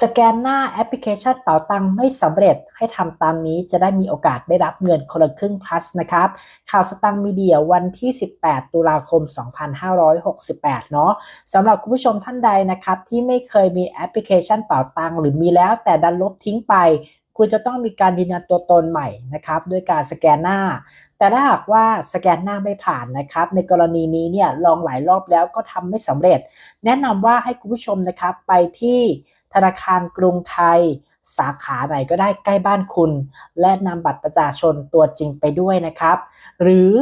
สแกนหน้าแอปพลิเคชันเป๋าตังค์ไม่สำเร็จให้ทำตามนี้จะได้มีโอกาสได้รับเงินคนละครึ่ง plus นะครับข่าวสตังค์มีเดียวันที่ 18 ตุลาคม 2568 เนาะสำหรับคุณผู้ชมท่านใดนะครับที่ไม่เคยมีแอปพลิเคชันเป๋าตังค์หรือมีแล้วแต่ดันลบทิ้งไปคุณจะต้องมีการยืนยันตัวตนใหม่นะครับด้วยการสแกนหน้าแต่ถ้าหากว่าสแกนหน้าไม่ผ่านนะครับในกรณีนี้เนี่ยลองหลายรอบแล้วก็ทำไม่สำเร็จแนะนำว่าให้คุณผู้ชมนะครับไปที่ธนาคารกรุงไทยสาขาไหนก็ได้ใกล้บ้านคุณและนำบัตรประชาชนตัวจริงไปด้วยนะครับหรือ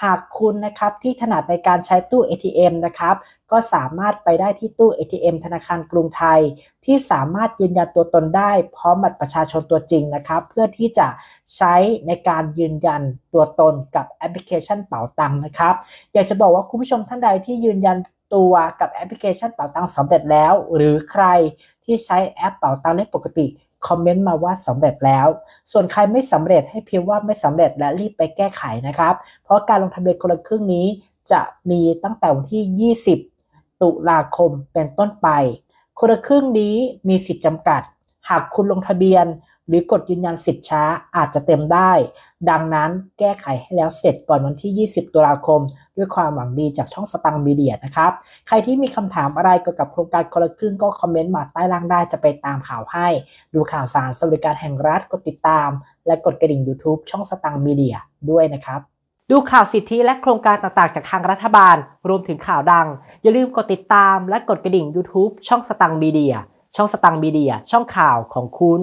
หากคุณนะครับที่ถนัดในการใช้ตู้ ATM นะครับก็สามารถไปได้ที่ตู้ ATM ธนาคารกรุงไทยที่สามารถยืนยันตัวตนได้พร้อมบัตรประชาชนตัวจริงนะครับเพื่อที่จะใช้ในการยืนยันตัวตนกับแอปพลิเคชันเป๋าตังค์นะครับอยากจะบอกว่าคุณผู้ชมท่านใดที่ยืนยันตัวกับแอปพลิเคชันเป๋าตังค์สำเร็จแล้วหรือใครที่ใช้แอปเป๋าตังค์ได้ปกติคอมเมนต์มาว่าสำเร็จแล้วส่วนใครไม่สำเร็จให้พิมพ์ว่าไม่สำเร็จและรีบไปแก้ไขนะครับเพราะการลงทะเบียนคนละครึ่งนี้จะมีตั้งแต่วันที่ 20 ตุลาคมเป็นต้นไปคนละครึ่งนี้มีสิทธิ์จำกัดหากคุณลงทะเบียนหรือกดยืนยันสิทธิ์ช้าอาจจะเต็มได้ดังนั้นแก้ไขให้แล้วเสร็จก่อนวันที่ 20 ตุลาคมด้วยความหวังดีจากช่องสตังค์มีเดียนะครับใครที่มีคำถามอะไรเกี่ยวกับโครงการคนละครึ่งก็คอมเมนต์มาใต้ล่างได้จะไปตามข่าวให้ดูข่าวสารสวัสดิการแห่งรัฐกดติดตามและกดกระดิ่ง YouTube ช่องสตังค์มีเดียด้วยนะครับดูข่าวสิทธิและโครงการต่างๆจากทางรัฐบาลรวมถึงข่าวดังอย่าลืมกดติดตามและกดกระดิ่ง YouTube ช่องสตังค์มีเดียช่องสตังค์มีเดียช่องข่าวของคุณ